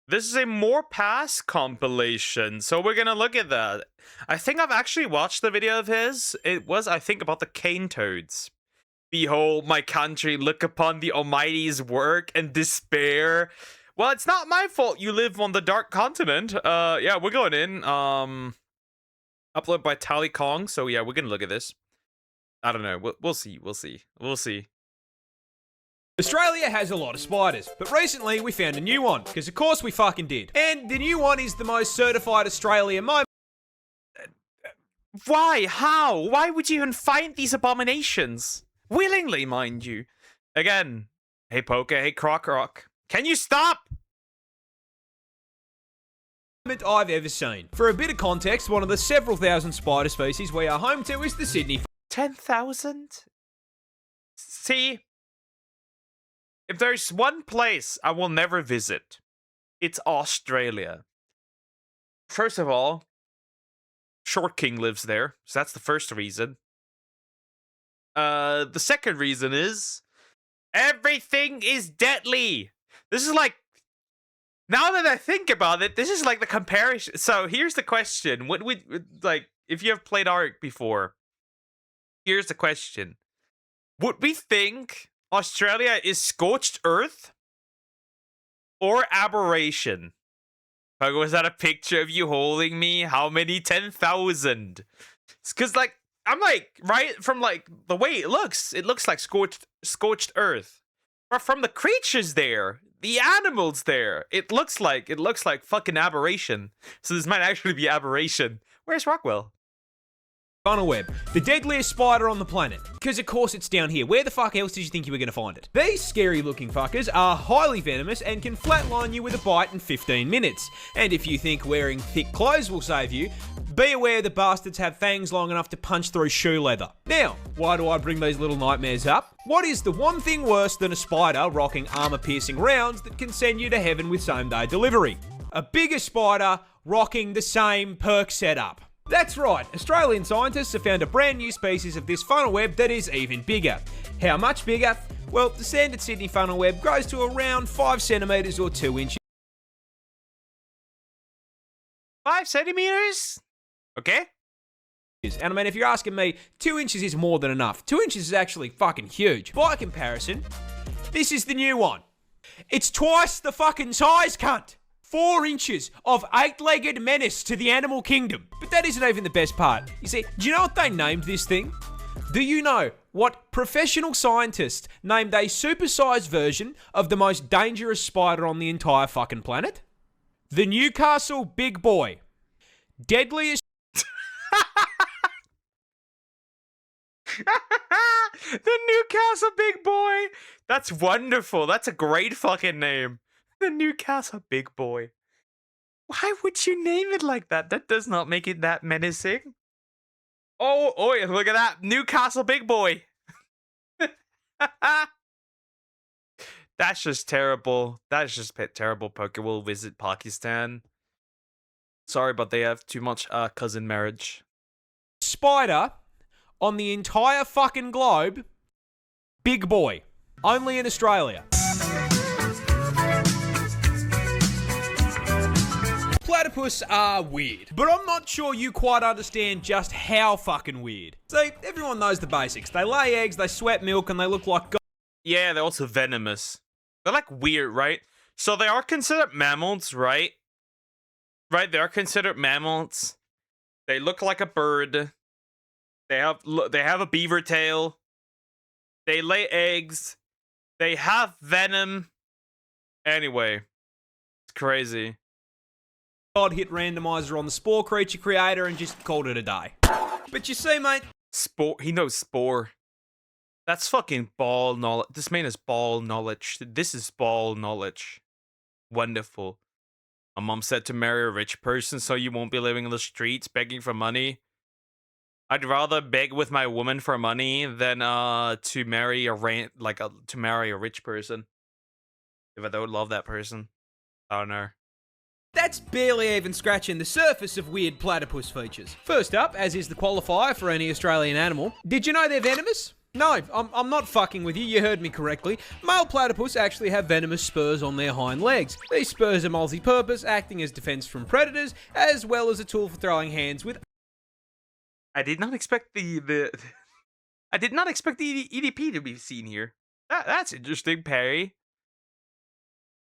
This is a morepaz compilation, so we're gonna look at that. I think I've actually watched the video of his. It was, I think, about the cane toads. Behold my country, look upon the Almighty's work and despair. Well, it's not my fault you live on the dark continent. Yeah, we're going in. Upload by Tally Kong. So yeah, we're gonna look at this. I don't know. We'll see. We'll see. We'll see. Australia has a lot of spiders, but recently we found a new one, because of course we fucking did. And the new one is the most certified Australian moment. Why? How? Why would you even find these abominations? Willingly, mind you. Again, hey Poker, hey Croc Rock. Can you stop? I've ever seen. For a bit of context, one of the several thousand spider species we are home to is the Sydney 10,000? See? If there's one place I will never visit, it's Australia. First of all, Short King lives there, so that's the first reason. The second reason is everything is deadly. This is like, now that I think about it, this is like the comparison. So here's the question: what would, like, if you have played Ark before? Here's the question: would we think Australia is scorched earth or aberration? Was that a picture of you holding me? How many? 10,000. It's because, like, I'm like, right from like the way it looks like scorched earth. But from the creatures there, the animals there, it looks like fucking aberration. So this might actually be aberration. Where's Rockwell? funnel web, the deadliest spider on the planet. Because of course it's down here. Where the fuck else did you think you were going to find it? These scary looking fuckers are highly venomous and can flatline you with a bite in 15 minutes. And if you think wearing thick clothes will save you, be aware the bastards have fangs long enough to punch through shoe leather. Now, why do I bring these little nightmares up? What is the one thing worse than a spider rocking armor-piercing rounds that can send you to heaven with same-day delivery? A bigger spider rocking the same perk setup. That's right, Australian scientists have found a brand new species of this funnel web that is even bigger. How much bigger? Well, the standard Sydney funnel web grows to around 5 centimetres or 2 inches. 5 centimeters? Okay. And I mean, if you're asking me, 2 inches is more than enough. 2 inches is actually fucking huge. By comparison, this is the new one. It's twice the fucking size, cunt. 4 inches of 8-legged menace to the animal kingdom. But that isn't even the best part. You see, do you know what they named this thing? Do you know what professional scientists named a supersized version of the most dangerous spider on the entire fucking planet? The Newcastle Big Boy. Deadliest. The Newcastle Big Boy. That's wonderful. That's a great fucking name. The Newcastle Big Boy. Why would you name it like that? That does not make it that menacing. Oh, look at that. Newcastle Big Boy. That's just terrible. That's just terrible. Poker will visit Pakistan. Sorry, but they have too much cousin marriage. Spider on the entire fucking globe. Big Boy. Only in Australia. Platypus are weird, but I'm not sure you quite understand just how fucking weird. See, everyone knows the basics. They lay eggs, they sweat milk, and they look like Yeah, they're also venomous. They're like weird, right? So they are considered mammals, right? Right, they are considered mammals. They look like a bird. They have a beaver tail. They lay eggs. They have venom. Anyway, it's crazy. God hit randomizer on the spore creature creator and just called it a day. But you see, mate. Spore. He knows spore. That's fucking ball knowledge. This man is ball knowledge. This is ball knowledge. Wonderful. My mom said to marry a rich person so you won't be living in the streets begging for money. I'd rather beg with my woman for money than to marry a rich person. If I don't love that person, I don't know. That's barely even scratching the surface of weird platypus features. First up, as is the qualifier for any Australian animal, did you know they're venomous? No, I'm not fucking with you. You heard me correctly. Male platypus actually have venomous spurs on their hind legs. These spurs are multi-purpose, acting as defense from predators, as well as a tool for throwing hands with. I did not expect the I did not expect the EDP to be seen here. That's interesting, Perry.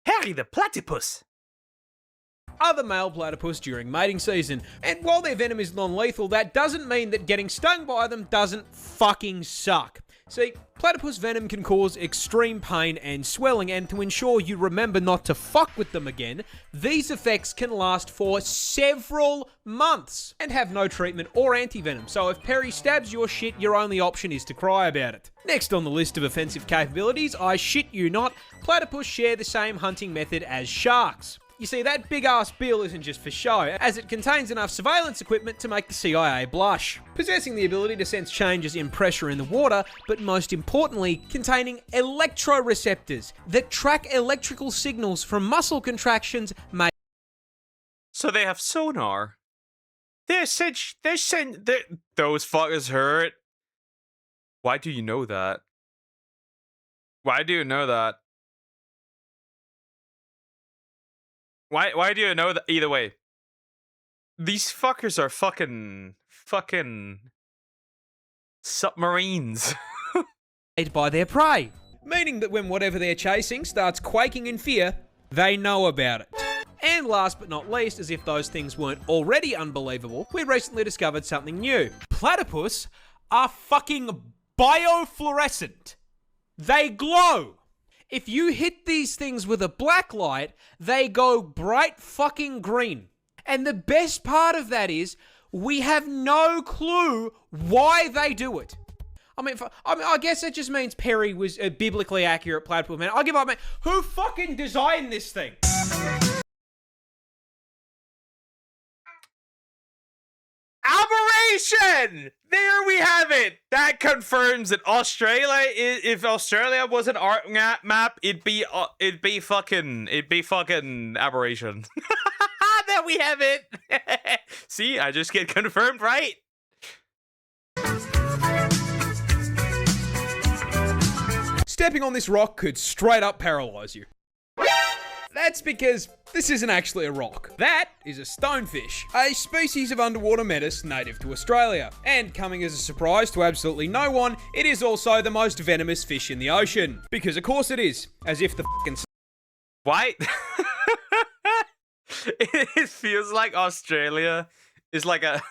Harry the platypus. Other male platypus during mating season. And while their venom is non-lethal, that doesn't mean that getting stung by them doesn't fucking suck. See, platypus venom can cause extreme pain and swelling, and to ensure you remember not to fuck with them again, these effects can last for several months and have no treatment or anti-venom. So if Perry stabs your shit, your only option is to cry about it. Next on the list of offensive capabilities, I shit you not, platypus share the same hunting method as sharks. You see, that big-ass bill isn't just for show, as it contains enough surveillance equipment to make the CIA blush. Possessing the ability to sense changes in pressure in the water, but most importantly, containing electroreceptors that track electrical signals from muscle contractions made. So they have sonar. Those fuckers hurt. Why do you know that? Why do you know that? Why do you know that? Either way, these fuckers are fucking submarines. By their prey, meaning that when whatever they're chasing starts quaking in fear, they know about it. And last but not least, as if those things weren't already unbelievable, we recently discovered something new. Platypus are fucking biofluorescent. They glow. If you hit these things with a black light, they go bright fucking green. And the best part of that is, we have no clue why they do it. I guess it just means Perry was a biblically accurate platypus, man. I'll give up, man. Who fucking designed this thing? Aberration! There we have it. That confirms that Australia if Australia was an art map, it'd be fucking aberration. There we have it. See, I just get confirmed right. Stepping on this rock could straight up paralyze you. That's because this isn't actually a rock. That is a stonefish, a species of underwater menace native to Australia. And coming as a surprise to absolutely no one, it is also the most venomous fish in the ocean. Because of course it is, as if the fucking... Why? It feels like Australia is like a...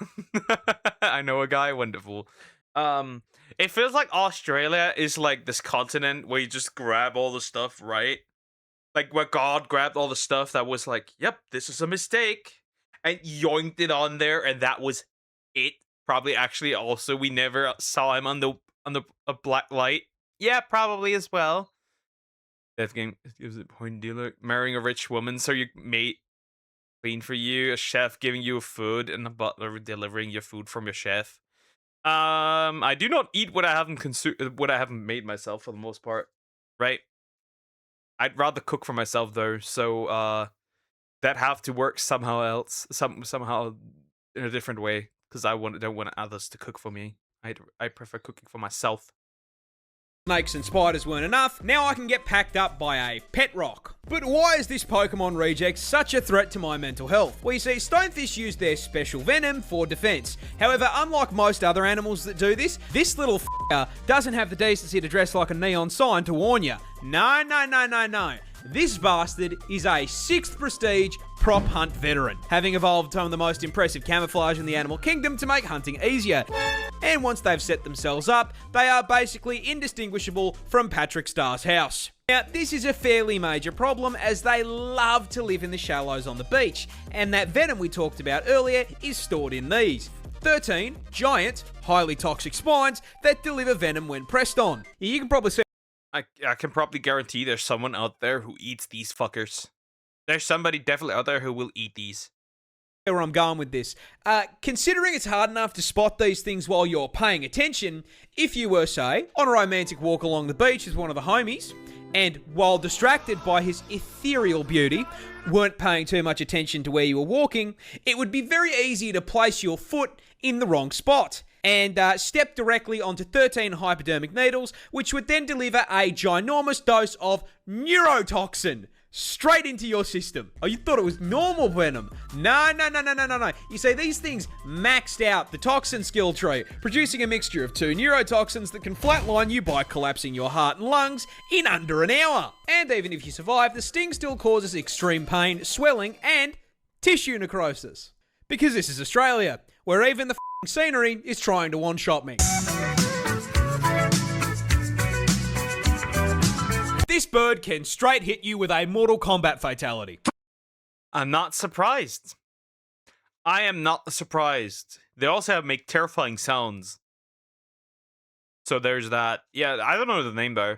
I know a guy, wonderful. It feels like Australia is like this continent where you just grab all the stuff, right? Like where God grabbed all the stuff that was like, yep, this is a mistake, and yoinked it on there, and that was it. Probably actually also we never saw him on the a black light. Yeah, probably as well. Death game gives it point dealer. Marrying a rich woman, so your mate clean for you, a chef giving you food, and a butler delivering your food from your chef. I do not eat what I haven't consumed, what I haven't made myself for the most part, right? I'd rather cook for myself though, so that have to work somehow else, somehow in a different way, because don't want others to cook for me. I prefer cooking for myself. Snakes and spiders weren't enough, now I can get packed up by a pet rock. But why is this Pokemon reject such a threat to my mental health? Well, you see, stonefish use their special venom for defense. However, unlike most other animals that do this little f***er doesn't have the decency to dress like a neon sign to warn you. No. This bastard is a 6th prestige prop hunt veteran, having evolved some of the most impressive camouflage in the animal kingdom to make hunting easier. And once they've set themselves up, they are basically indistinguishable from Patrick Starr's house. Now, this is a fairly major problem as they love to live in the shallows on the beach, and that venom we talked about earlier is stored in these 13 giant, highly toxic spines that deliver venom when pressed on. You can probably see I can probably guarantee there's someone out there who eats these fuckers. There's somebody definitely out there who will eat these. Where I'm going with this. Considering it's hard enough to spot these things while you're paying attention, if you were, say, on a romantic walk along the beach with one of the homies, and while distracted by his ethereal beauty, weren't paying too much attention to where you were walking, it would be very easy to place your foot in the wrong spot. and step directly onto 13 hypodermic needles, which would then deliver a ginormous dose of neurotoxin straight into your system. Oh, you thought it was normal venom? No. You see, these things maxed out the toxin skill tree, producing a mixture of 2 neurotoxins that can flatline you by collapsing your heart and lungs in under an hour. And even if you survive, the sting still causes extreme pain, swelling, and tissue necrosis. Because this is Australia, where even the scenery is trying to one-shot me. This bird can straight hit you with a Mortal Kombat fatality. I'm not surprised. I am not surprised. They also make terrifying sounds. So there's that. Yeah, I don't know the name though.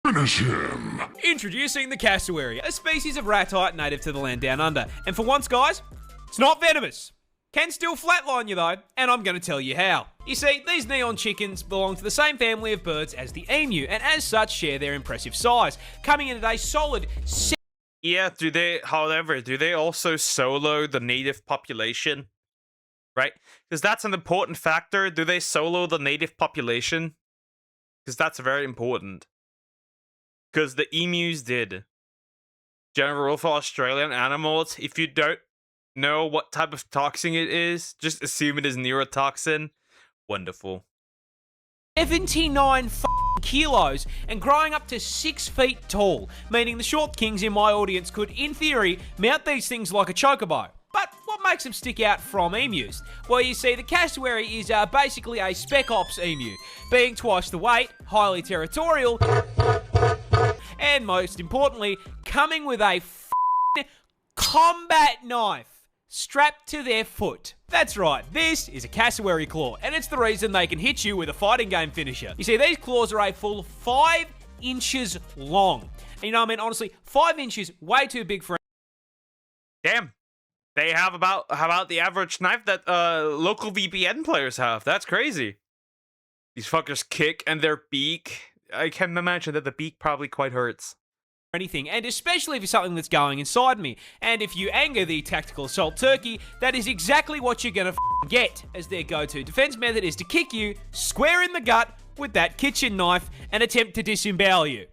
Finish him. Introducing the cassowary, a species of ratite native to the land down under. And for once, guys, it's not venomous. Can still flatline you though, and I'm going to tell you how. You see, these neon chickens belong to the same family of birds as the emu, and as such share their impressive size, coming in at a solid Yeah, however, do they also solo the native population? Right? Because that's an important factor. Do they solo the native population? Because that's very important. Because the emus did. General rule for Australian animals, if you don't know what type of toxin it is, just assume it is neurotoxin. Wonderful. 79 kilos and growing up to 6 feet tall, meaning the short kings in my audience could, in theory, mount these things like a chocobo. But what makes them stick out from emus? Well, you see, the cassowary is basically a spec ops emu, being twice the weight, highly territorial, and most importantly, coming with a combat knife strapped to their foot. That's right, this is a cassowary claw, and it's the reason they can hit you with a fighting game finisher. You see, these claws are a full 5 inches long. And you know what I mean? Honestly, 5 inches, way too big for... Damn. They have about the average knife that local VPN players have. That's crazy. These fuckers kick, and their beak... I can imagine that the beak probably quite hurts. Anything, and especially if it's something that's going inside me. And if you anger the tactical assault turkey, that is exactly what you're gonna get, as their go-to defense method is to kick you square in the gut with that kitchen knife and attempt to disembowel you.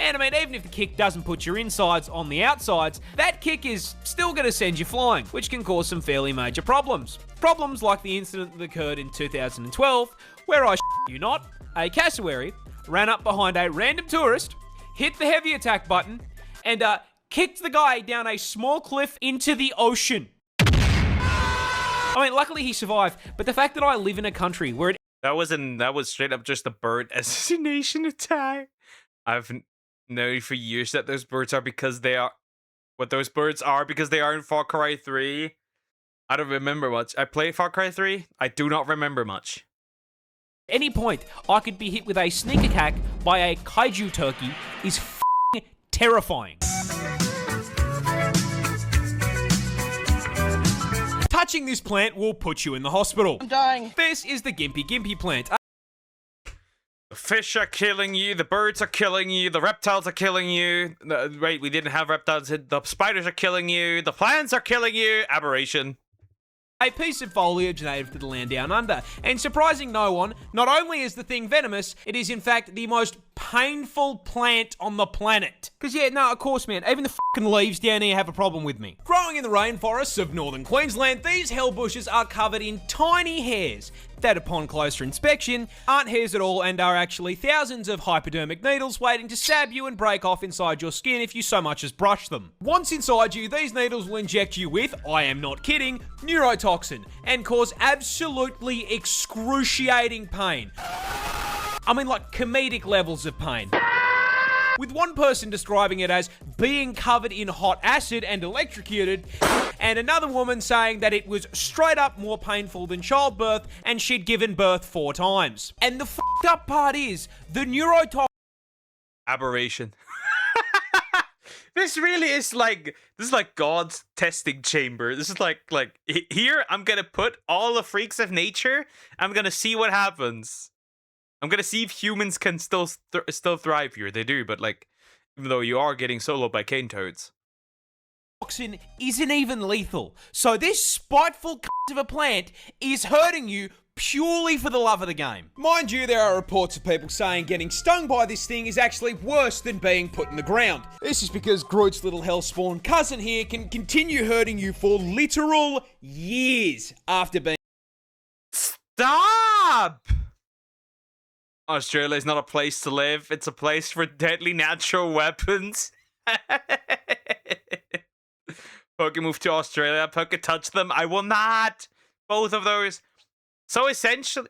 And I mean, even if the kick doesn't put your insides on the outsides, that kick is still gonna send you flying, which can cause some fairly major problems. Problems like the incident that occurred in 2012, where I you not, a cassowary ran up behind a random tourist, hit the heavy attack button, and kicked the guy down a small cliff into the ocean. I mean, luckily he survived, but the fact that I live in a country where that was straight up just a bird assassination attack. I've known for years that those birds are because they are what those birds are because they are in Far Cry 3. I don't remember much. I played Far Cry 3. I do not remember much. Any point I could be hit with a sneak attack by a kaiju turkey is terrifying. Touching this plant will put you in the hospital. I'm dying. This is the Gimpy Gimpy plant. The fish are killing you, the birds are killing you, the reptiles are killing you. Wait, we didn't have reptiles. The spiders are killing you, the plants are killing you. Aberration. A piece of foliage native to the land down under. And surprising no one, not only is the thing venomous, it is in fact the most painful plant on the planet. Because yeah, no, of course, man, even the fucking leaves down here have a problem with me. Growing in the rainforests of northern Queensland, these hell bushes are covered in tiny hairs that upon closer inspection aren't hairs at all and are actually thousands of hypodermic needles waiting to stab you and break off inside your skin if you so much as brush them. Once inside you, these needles will inject you with, I am not kidding, neurotoxin and cause absolutely excruciating pain. I mean, like comedic levels of pain. With one person describing it as being covered in hot acid and electrocuted, and another woman saying that it was straight up more painful than childbirth and she'd given birth 4 times. And the fucked up part is, the neurotoxin... Aberration. This really is like, this is like God's testing chamber. This is like here, I'm gonna put all the freaks of nature, I'm gonna see what happens. I'm gonna see if humans can still thrive here. They do, but like, even though you are getting soloed by cane toads. neurotoxin isn't even lethal. So this spiteful of a plant is hurting you purely for the love of the game. Mind you, there are reports of people saying getting stung by this thing is actually worse than being put in the ground. This is because Groot's little hellspawn cousin here can continue hurting you for literal years after being... Stop! Australia is not a place to live. It's a place for deadly natural weapons. Poke move to Australia. Poke touch them. I will not. Both of those. So essentially,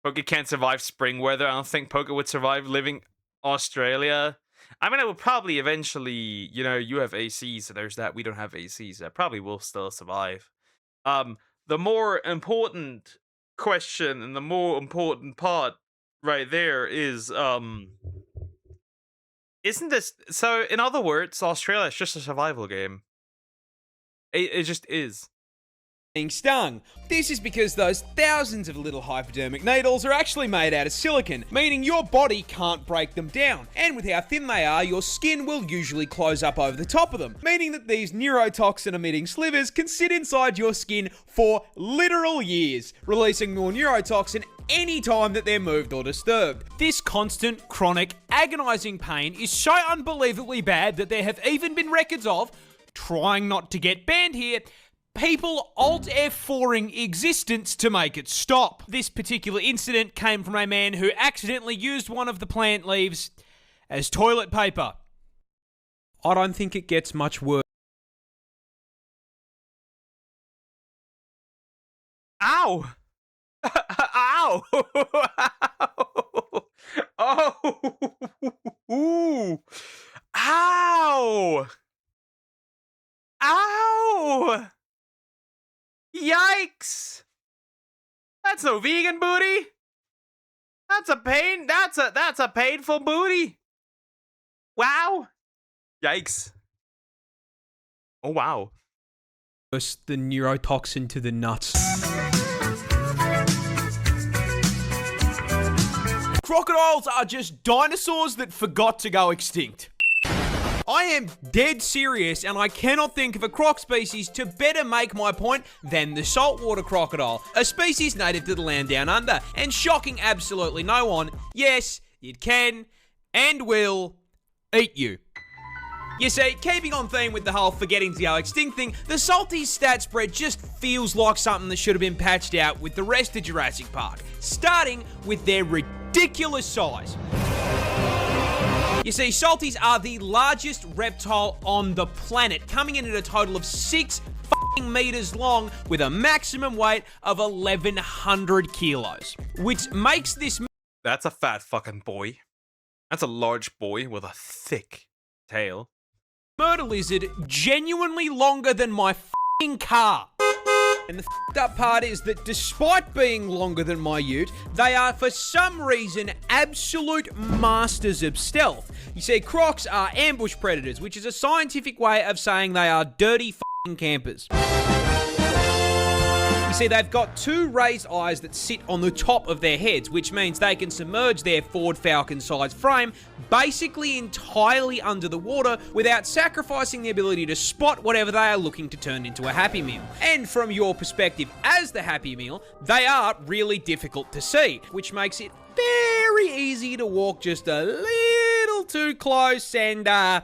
Poke can't survive spring weather. I don't think Poke would survive living Australia. I mean, I would probably eventually, you know, you have AC, so there's that. We don't have AC, so I probably will still survive. The more important question and the more important part right there is, isn't this... So, in other words, Australia is just a survival game. It just is. Being stung. This is because those thousands of little hypodermic needles are actually made out of silicon, meaning your body can't break them down. And with how thin they are, your skin will usually close up over the top of them, meaning that these neurotoxin emitting slivers can sit inside your skin for literal years, releasing more neurotoxin anytime that they're moved or disturbed. This constant, chronic, agonizing pain is so unbelievably bad that there have even been records of, trying not to get banned here, people Alt F4ing existence to make it stop. This particular incident came from a man who accidentally used one of the plant leaves as toilet paper. I don't think it gets much worse. Ow! Ow! Oh! Ooh! Ow! Ow! Yikes! That's no vegan booty. That's a pain. That's a painful booty. Wow! Yikes! Oh wow! Worse than neurotoxin to the nuts. Crocodiles are just dinosaurs that forgot to go extinct. I am dead serious, and I cannot think of a croc species to better make my point than the saltwater crocodile, a species native to the land down under, and shocking absolutely no one, yes, it can and will eat you. You see, keeping on theme with the whole forgetting to go extinct thing, the Salties stat spread just feels like something that should have been patched out with the rest of Jurassic Park, starting with their ridiculous size. You see, Salties are the largest reptile on the planet, coming in at a total of 6 meters long with a maximum weight of 1,100 kilos, which makes this... That's a fat fucking boy. That's a large boy with a thick tail. Murder lizard genuinely longer than my car. And the f***ed up part is that despite being longer than my ute, they are for some reason absolute masters of stealth. You see, crocs are ambush predators, which is a scientific way of saying they are dirty f***ing campers. You see, they've got 2 raised eyes that sit on the top of their heads, which means they can submerge their Ford Falcon-sized frame basically entirely under the water without sacrificing the ability to spot whatever they are looking to turn into a Happy Meal. And from your perspective as the Happy Meal, they are really difficult to see, which makes it very easy to walk just a little too close and, yeah,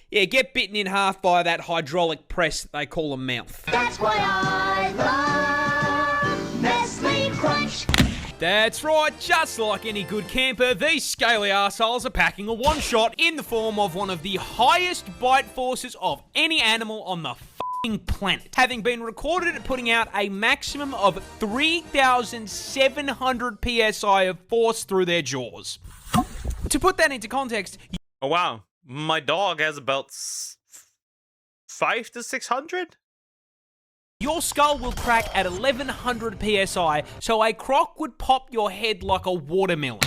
get bitten in half by that hydraulic press that they call a mouth. That's why I love Nestle Crunch. That's right, just like any good camper, these scaly arseholes are packing a one-shot in the form of one of the highest bite forces of any animal on the f***ing planet, having been recorded at putting out a maximum of 3,700 psi of force through their jaws. To put that into context... Oh wow. My dog has about 5 to 600? Your skull will crack at 1,100 psi, so a croc would pop your head like a watermelon.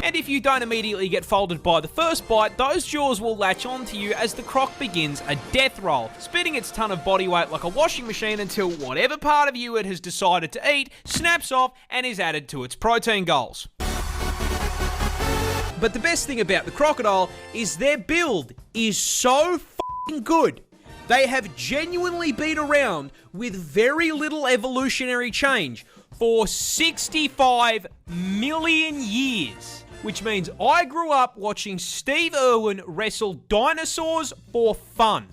And if you don't immediately get folded by the first bite, those jaws will latch onto you as the croc begins a death roll, spitting its ton of body weight like a washing machine until whatever part of you it has decided to eat snaps off and is added to its protein goals. But the best thing about the crocodile is their build is so f***ing good. They have genuinely been around with very little evolutionary change for 65 million years. Which means I grew up watching Steve Irwin wrestle dinosaurs for fun.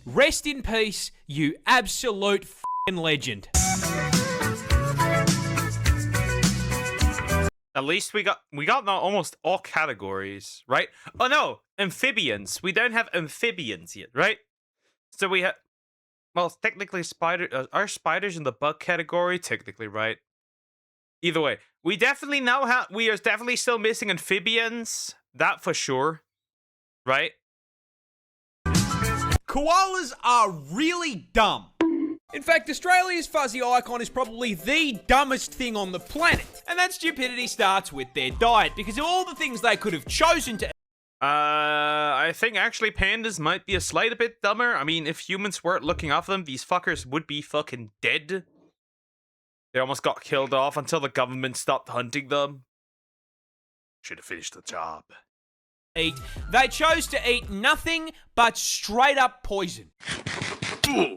Rest in peace, you absolute f***ing legend. At least we got now almost all categories, right? Oh no, amphibians. We don't have amphibians yet, right? So we have, well, technically are spiders in the bug category? Technically, right? Either way, we are definitely still missing amphibians. That for sure, right? Koalas are really dumb. In fact, Australia's fuzzy icon is probably the dumbest thing on the planet. And that stupidity starts with their diet, because of all the things they could have chosen to... I think actually pandas might be a slight bit dumber. I mean, if humans weren't looking after them, these fuckers would be fucking dead. They almost got killed off until the government stopped hunting them. Should have finished the job. They chose to eat nothing but straight up poison.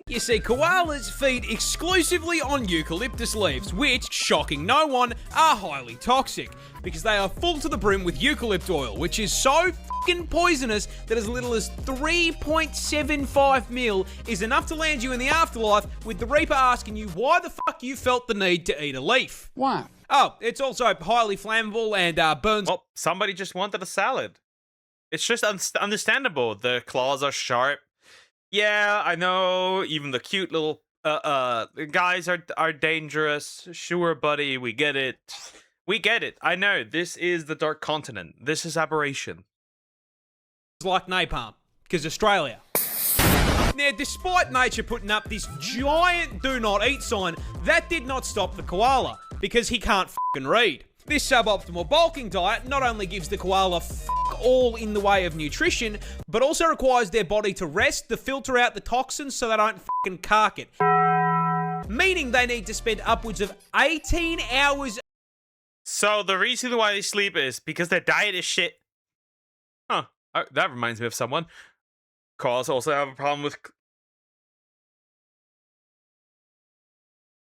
You see, koalas feed exclusively on eucalyptus leaves, which, shocking no one, are highly toxic, because they are full to the brim with eucalypt oil, which is so fucking poisonous that as little as 3.75 mil is enough to land you in the afterlife, with the Reaper asking you why the fuck you felt the need to eat a leaf. Why? Oh, it's also highly flammable and burns... Well, somebody just wanted a salad. It's just understandable. The claws are sharp. Yeah, I know. Even the cute little guys are dangerous. Sure, buddy, we get it. We get it. I know. This is the Dark Continent. This is aberration. It's like napalm, because Australia. Now, despite nature putting up this giant do not eat sign, that did not stop the koala, because he can't fucking read. This suboptimal bulking diet not only gives the koala fuck all in the way of nutrition, but also requires their body to rest to filter out the toxins so they don't fucking cark it. Meaning they need to spend upwards of 18 hours... So the reason why they sleep is because their diet is shit. Huh. That reminds me of someone. Koalas also have a problem with...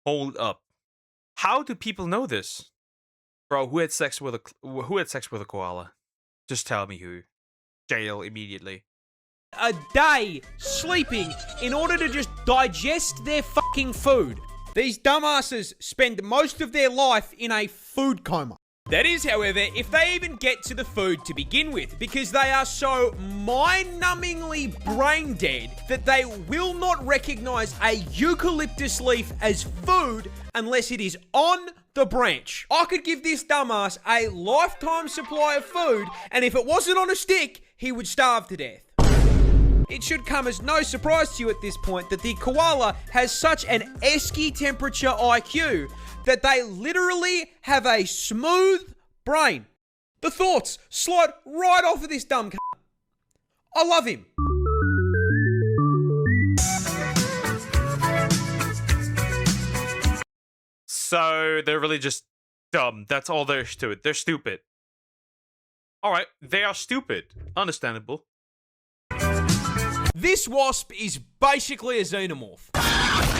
Hold up. How do people know this? Bro, who had sex with a koala? Just tell me who. Jail immediately. A day sleeping in order to just digest their fucking food. These dumbasses spend most of their life in a food coma. That is, however, if they even get to the food to begin with, because they are so mind-numbingly brain dead that they will not recognize a eucalyptus leaf as food unless it is on the branch. I could give this dumbass a lifetime supply of food, and if it wasn't on a stick, he would starve to death. It should come as no surprise to you at this point that the koala has such an esky temperature IQ that they literally have a smooth brain. The thoughts slide right off of this dumb c***. I love him. So they're really just dumb. That's all there is to it. They're stupid. Alright, they are stupid. Understandable. This wasp is basically a xenomorph.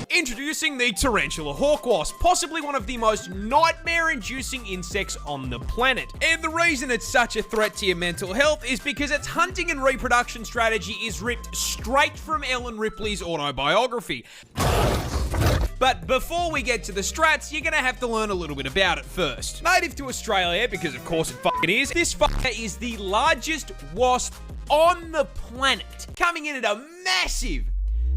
Introducing the tarantula hawk wasp, possibly one of the most nightmare-inducing insects on the planet. And the reason it's such a threat to your mental health is because its hunting and reproduction strategy is ripped straight from Ellen Ripley's autobiography. But before we get to the strats, you're gonna have to learn a little bit about it first. Native to Australia, because of course it fucking is, this fucker is the largest wasp on the planet, coming in at a massive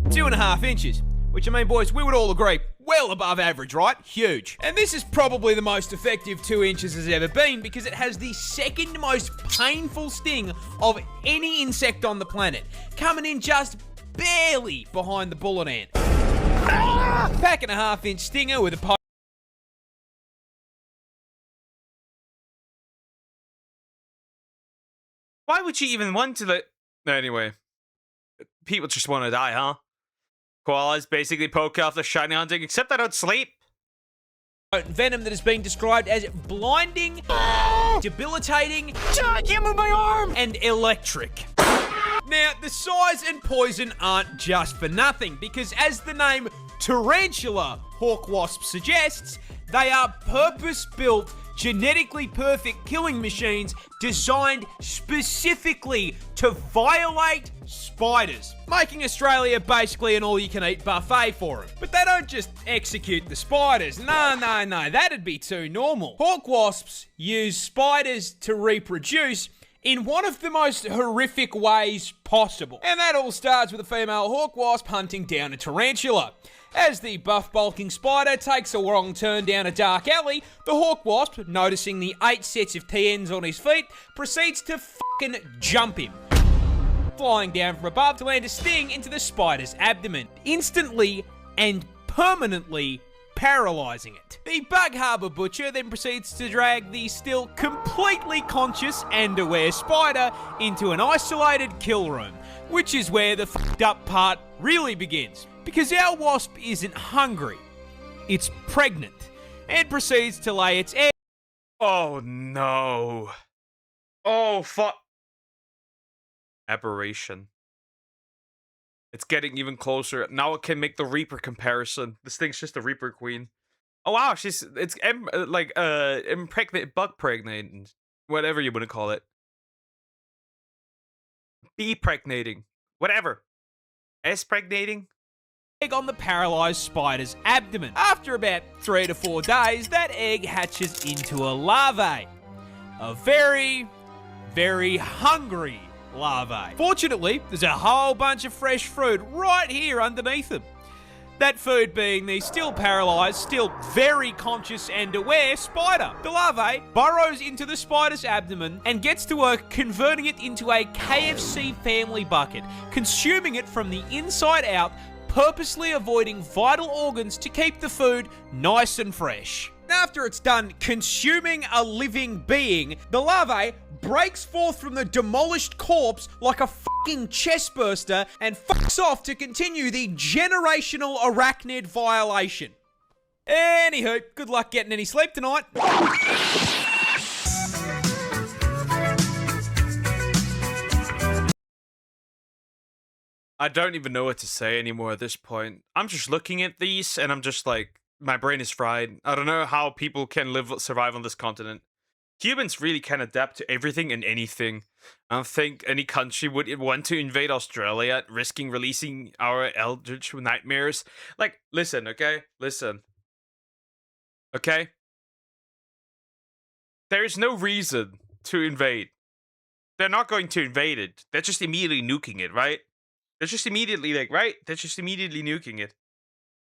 2.5 inches. Which, I mean, boys, we would all agree, well above average, right? Huge. And this is probably the most effective 2 inches has ever been because it has the second most painful sting of any insect on the planet, coming in just barely behind the bullet ant. Pack and a half-inch stinger with a Why would you even want to let... Anyway. People just want to die, huh? Koalas basically poke off the shiny hunting, except I don't sleep. venom that has been described as blinding, debilitating, Give me my arm! and electric. Now, the size and poison aren't just for nothing, because as the name tarantula hawk wasp suggests, they are purpose-built, genetically perfect killing machines designed specifically to violate spiders, making Australia basically an all-you-can-eat buffet for them. But they don't just execute the spiders. No, that'd be too normal. Hawk wasps use spiders to reproduce in one of the most horrific ways possible. And that all starts with a female hawk wasp hunting down a tarantula. As the buff bulking spider takes a wrong turn down a dark alley, the hawk wasp, noticing the 8 sets of TNs on his feet, proceeds to fucking jump him, flying down from above to land a sting into the spider's abdomen, instantly and permanently paralyzing it. The Bug Harbour Butcher then proceeds to drag the still completely conscious and aware spider into an isolated kill room, which is where the fucked up part really begins. Because our wasp isn't hungry, it's pregnant, and proceeds to lay its egg. Oh no. Oh fuck. Aberration. It's getting even closer. Now it can make the Reaper comparison. This thing's just a Reaper queen. Oh wow, it's impregnate, bug pregnant, whatever you want to call it. Bee pregnating, whatever. S-pregnating. Egg on the paralyzed spider's abdomen. After about 3 to 4 days, that egg hatches into a larvae. A very, very hungry larvae. Fortunately, there's a whole bunch of fresh food right here underneath them. That food being the still paralyzed, still very conscious and aware spider. The larvae burrows into the spider's abdomen and gets to work converting it into a KFC family bucket, consuming it from the inside out, purposely avoiding vital organs to keep the food nice and fresh. After it's done consuming a living being, the larvae breaks forth from the demolished corpse like a fucking chestburster and fucks off to continue the generational arachnid violation. Anywho, good luck getting any sleep tonight. I don't even know what to say anymore at this point. I'm just looking at these and I'm just like, my brain is fried. I don't know how people can survive on this continent. Humans really can adapt to everything and anything. I don't think any country would want to invade Australia, risking releasing our eldritch nightmares. Like, listen, okay? Listen. Okay? There is no reason to invade. They're not going to invade it. They're just immediately nuking it, right? They're just immediately like, right? They're just immediately nuking it.